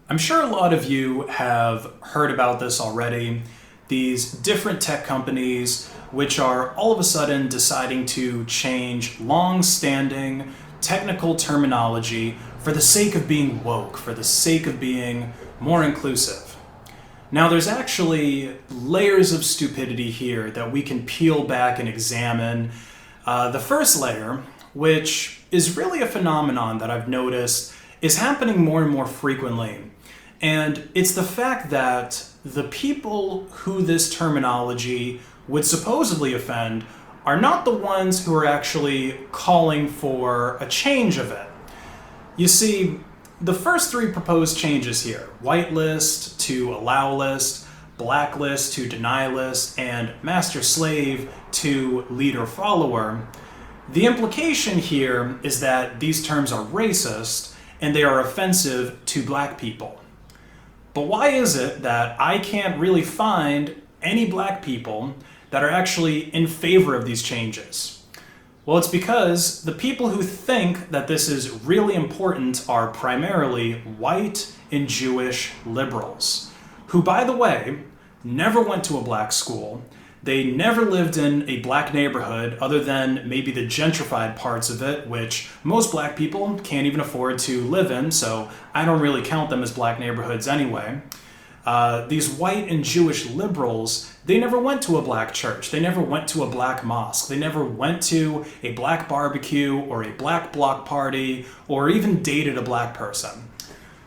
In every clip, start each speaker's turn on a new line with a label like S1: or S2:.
S1: I'm sure a lot of you have heard about this already. These different tech companies, which are all of a sudden deciding to change long-standing technical terminology for the sake of being woke, for the sake of being more inclusive. Now, there's actually layers of stupidity here that we can peel back and examine. The first layer, which is really a phenomenon that I've noticed is happening more and more frequently. And it's the fact that the people who this terminology would supposedly offend are not the ones who are actually calling for a change of it. You see, the first three proposed changes here, whitelist to allow list, blacklist to deny list, and master-slave to leader-follower, the implication here is that these terms are racist and they are offensive to black people. But why is it that I can't really find any black people that are actually in favor of these changes? Well, it's because the people who think that this is really important are primarily white and Jewish liberals, who, by the way, never went to a black school. They never lived in a black neighborhood other than maybe the gentrified parts of it, which most black people can't even afford to live in, so I don't really count them as black neighborhoods anyway. These white and Jewish liberals, they never went to a black church. They never went to a black mosque. They never went to a black barbecue or a black block party or even dated a black person.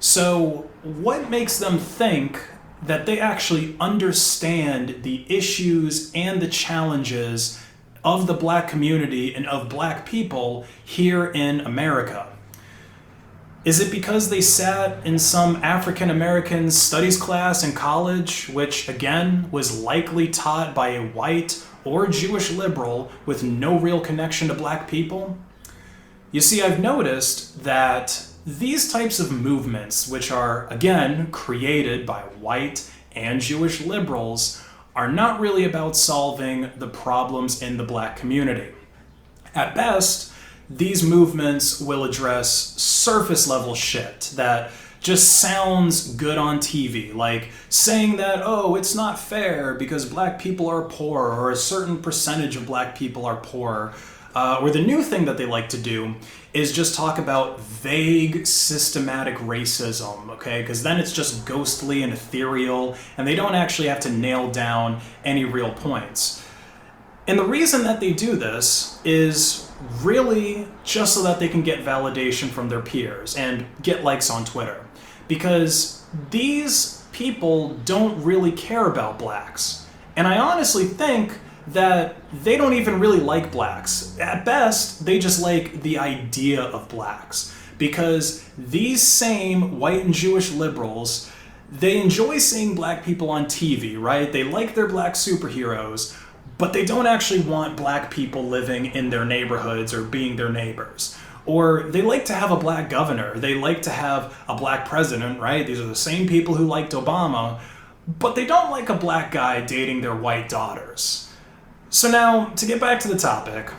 S1: So what makes them think that they actually understand the issues and the challenges of the black community and of black people here in America? Is it because they sat in some African American studies class in college, which again was likely taught by a white or Jewish liberal with no real connection to black people? You see, I've noticed that these types of movements, which are, again, created by white and Jewish liberals, are not really about solving the problems in the black community. At best, these movements will address surface level shit that just sounds good on TV, like saying that, oh, it's not fair because black people are poor, or a certain percentage of black people are poor. Or the new thing that they like to do is just talk about vague systematic racism, okay? Because then it's just ghostly and ethereal, and they don't actually have to nail down any real points. And the reason that they do this is really just so that they can get validation from their peers and get likes on Twitter. Because these people don't really care about blacks. And I honestly think that they don't even really like blacks. At best, they just like the idea of blacks. Because these same white and Jewish liberals, they enjoy seeing black people on TV, right? They like their black superheroes, but they don't actually want black people living in their neighborhoods or being their neighbors. Or they like to have a black governor. They like to have a black president, right? These are the same people who liked Obama, but they don't like a black guy dating their white daughters. So now, to get back to the topic,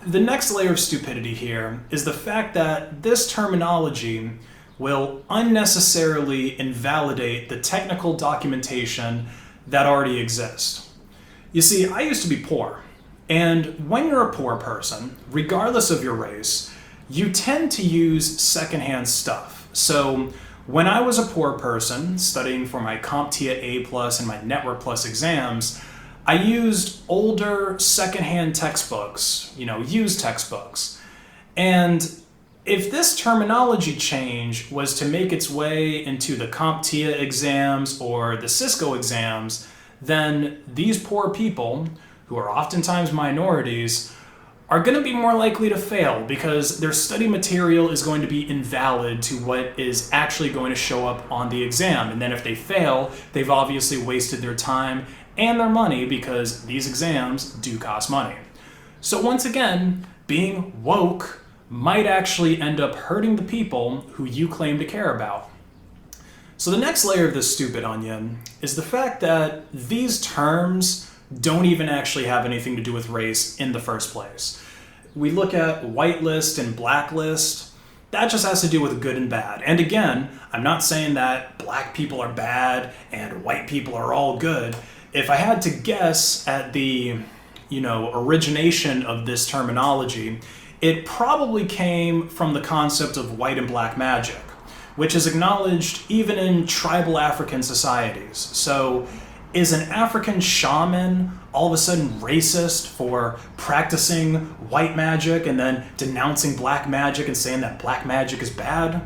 S1: the next layer of stupidity here is the fact that this terminology will unnecessarily invalidate the technical documentation that already exists. You see, I used to be poor, and when you're a poor person, regardless of your race, you tend to use secondhand stuff. So when I was a poor person studying for my CompTIA A+ and my Network Plus exams, I used older secondhand textbooks, used textbooks. And if this terminology change was to make its way into the CompTIA exams or the Cisco exams, then these poor people, who are oftentimes minorities, are going to be more likely to fail because their study material is going to be invalid to what is actually going to show up on the exam. And then if they fail, they've obviously wasted their time and their money because these exams do cost money. So once again, being woke might actually end up hurting the people who you claim to care about. So the next layer of this stupid onion is the fact that these terms don't even actually have anything to do with race in the first place. We look at whitelist and blacklist. That just has to do with good and bad. And again, I'm not saying that black people are bad and white people are all good. If I had to guess at the, origination of this terminology, it probably came from the concept of white and black magic, which is acknowledged even in tribal African societies. So is an African shaman all of a sudden racist for practicing white magic and then denouncing black magic and saying that black magic is bad?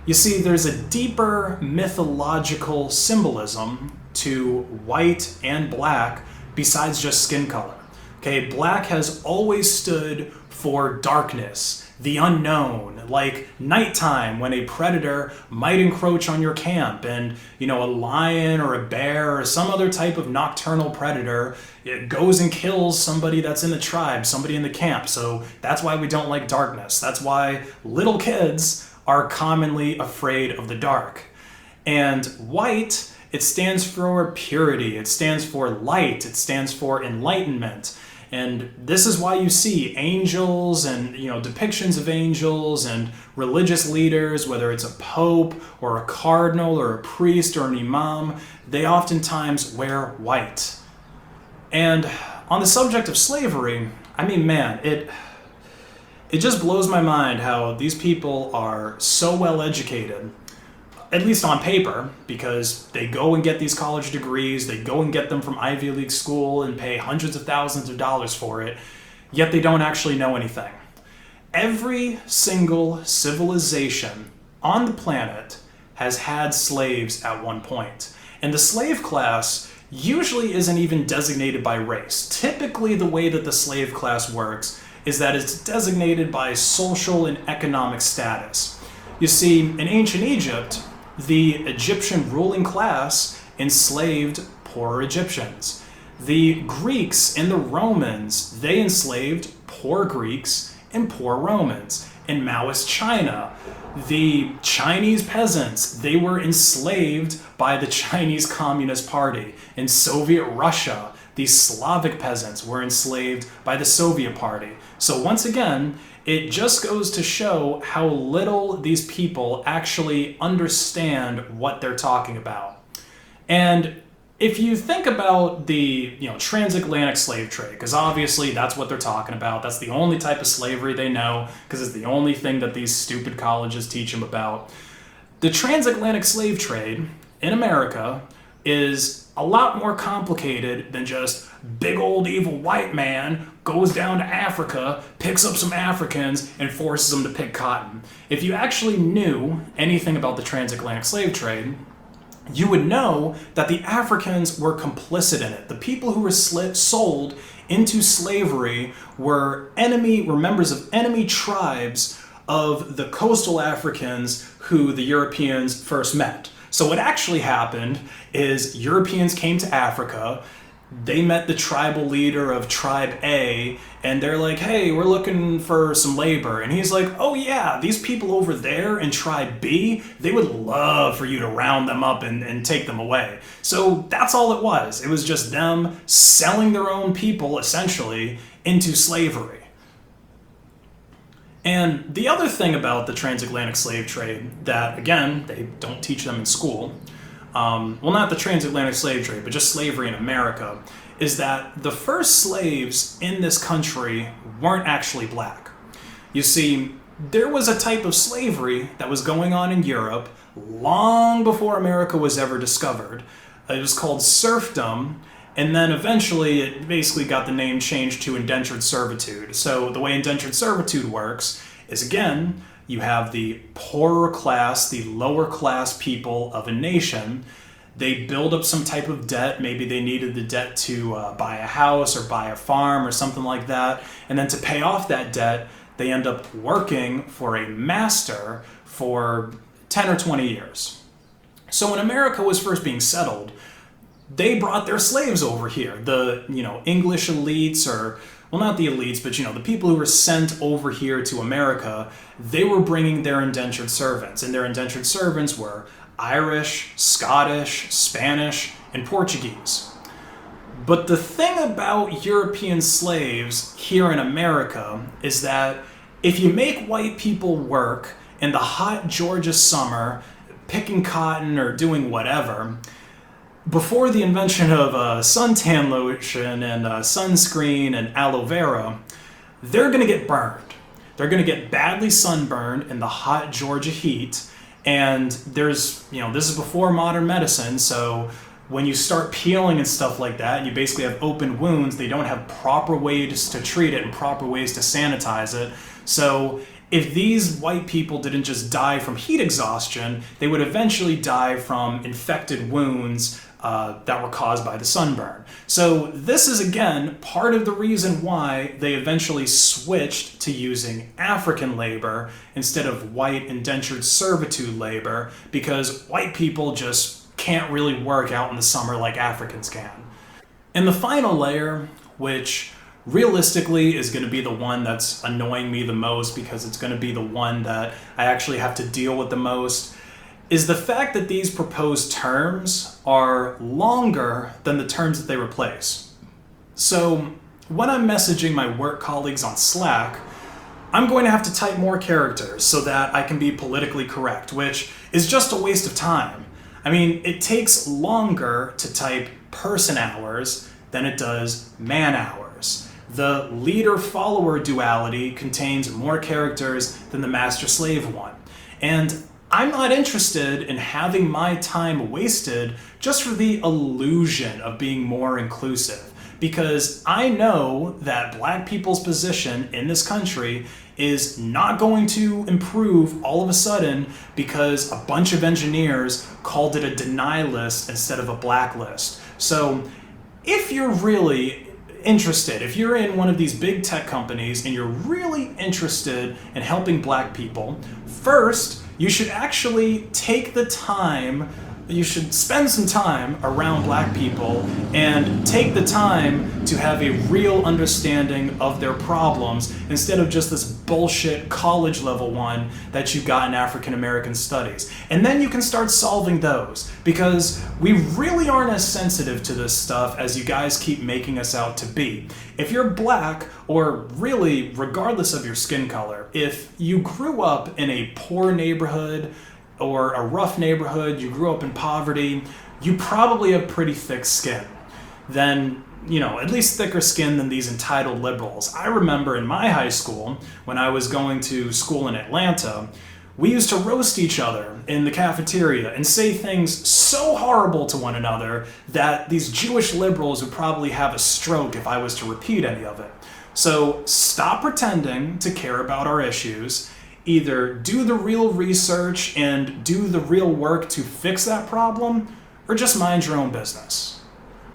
S1: You see, there's a deeper mythological symbolism to white and black besides just skin color. Okay, black has always stood for darkness, the unknown, like nighttime when a predator might encroach on your camp and, a lion or a bear or some other type of nocturnal predator, it goes and kills somebody that's in the tribe, somebody in the camp. So that's why we don't like darkness. That's why little kids are commonly afraid of the dark. And white, it stands for purity, it stands for light, it stands for enlightenment. And this is why you see angels and depictions of angels and religious leaders, whether it's a pope or a cardinal or a priest or an imam, they oftentimes wear white. And on the subject of slavery, it just blows my mind how these people are so well educated, at least on paper, because they go and get these college degrees, they go and get them from Ivy League school and pay hundreds of thousands of dollars for it, yet they don't actually know anything. Every single civilization on the planet has had slaves at one point. And the slave class usually isn't even designated by race. Typically, the way that the slave class works is that it's designated by social and economic status. You see, in ancient Egypt, the Egyptian ruling class enslaved poor Egyptians. The Greeks and the Romans, they enslaved poor Greeks and poor Romans. In Maoist China, the Chinese peasants, they were enslaved by the Chinese Communist Party. In Soviet Russia, the Slavic peasants were enslaved by the Soviet Party. So once again, it just goes to show how little these people actually understand what they're talking about. And if you think about the transatlantic slave trade, because obviously that's what they're talking about, that's the only type of slavery they know, because it's the only thing that these stupid colleges teach them about. The transatlantic slave trade in America is a lot more complicated than just big old evil white man goes down to Africa, picks up some Africans, and forces them to pick cotton. If you actually knew anything about the transatlantic slave trade, you would know that the Africans were complicit in it. The people who were sold into slavery were members of enemy tribes of the coastal Africans who the Europeans first met. So what actually happened is Europeans came to Africa, they met the tribal leader of Tribe A, and they're like, hey, we're looking for some labor. And he's like, oh yeah, these people over there in Tribe B, they would love for you to round them up and take them away. So that's all it was. It was just them selling their own people, essentially, into slavery. And the other thing about the transatlantic slave trade that, again, they don't teach them in school, not the transatlantic slave trade, but just slavery in America, is that the first slaves in this country weren't actually black. You see, there was a type of slavery that was going on in Europe long before America was ever discovered. It was called serfdom, and then eventually it basically got the name changed to indentured servitude. So the way indentured servitude works is, again, you have the poorer class, the lower class people of a nation. They build up some type of debt. Maybe they needed the debt to buy a house or buy a farm or something like that. And then to pay off that debt, they end up working for a master for 10 or 20 years. So when America was first being settled, they brought their slaves over here. The, English elites, or, not the elites, but, the people who were sent over here to America, they were bringing their indentured servants. And their indentured servants were Irish, Scottish, Spanish, and Portuguese. But the thing about European slaves here in America is that if you make white people work in the hot Georgia summer, picking cotton or doing whatever, before the invention of suntan lotion and sunscreen and aloe vera, they're going to get burned. They're going to get badly sunburned in the hot Georgia heat. And this is before modern medicine, so when you start peeling and stuff like that, and you basically have open wounds, they don't have proper ways to treat it and proper ways to sanitize it. So if these white people didn't just die from heat exhaustion, they would eventually die from infected wounds that were caused by the sunburn. So this is, again, part of the reason why they eventually switched to using African labor instead of white indentured servitude labor, because white people just can't really work out in the summer like Africans can. And the final layer, which realistically is going to be the one that's annoying me the most because it's going to be the one that I actually have to deal with the most, is the fact that these proposed terms are longer than the terms that they replace. So when I'm messaging my work colleagues on Slack, I'm going to have to type more characters so that I can be politically correct, which is just a waste of time. I mean, it takes longer to type person hours than it does man hours. The leader-follower duality contains more characters than the master-slave one. And I'm not interested in having my time wasted just for the illusion of being more inclusive, because I know that black people's position in this country is not going to improve all of a sudden because a bunch of engineers called it a deny list instead of a blacklist. So if you're really interested, if you're in one of these big tech companies and you're really interested in helping black people, first, you should actually take the time, you should spend some time around black people and take the time to have a real understanding of their problems instead of just this bullshit college level one that you got in African American studies. And then you can start solving those, because we really aren't as sensitive to this stuff as you guys keep making us out to be. If you're black, or really regardless of your skin color, if you grew up in a poor neighborhood or a rough neighborhood, you grew up in poverty, you probably have pretty thick skin. Then, at least thicker skin than these entitled liberals. I remember in my high school, when I was going to school in Atlanta, we used to roast each other in the cafeteria and say things so horrible to one another that these Jewish liberals would probably have a stroke if I was to repeat any of it. So stop pretending to care about our issues. Either do the real research and do the real work to fix that problem, or just mind your own business.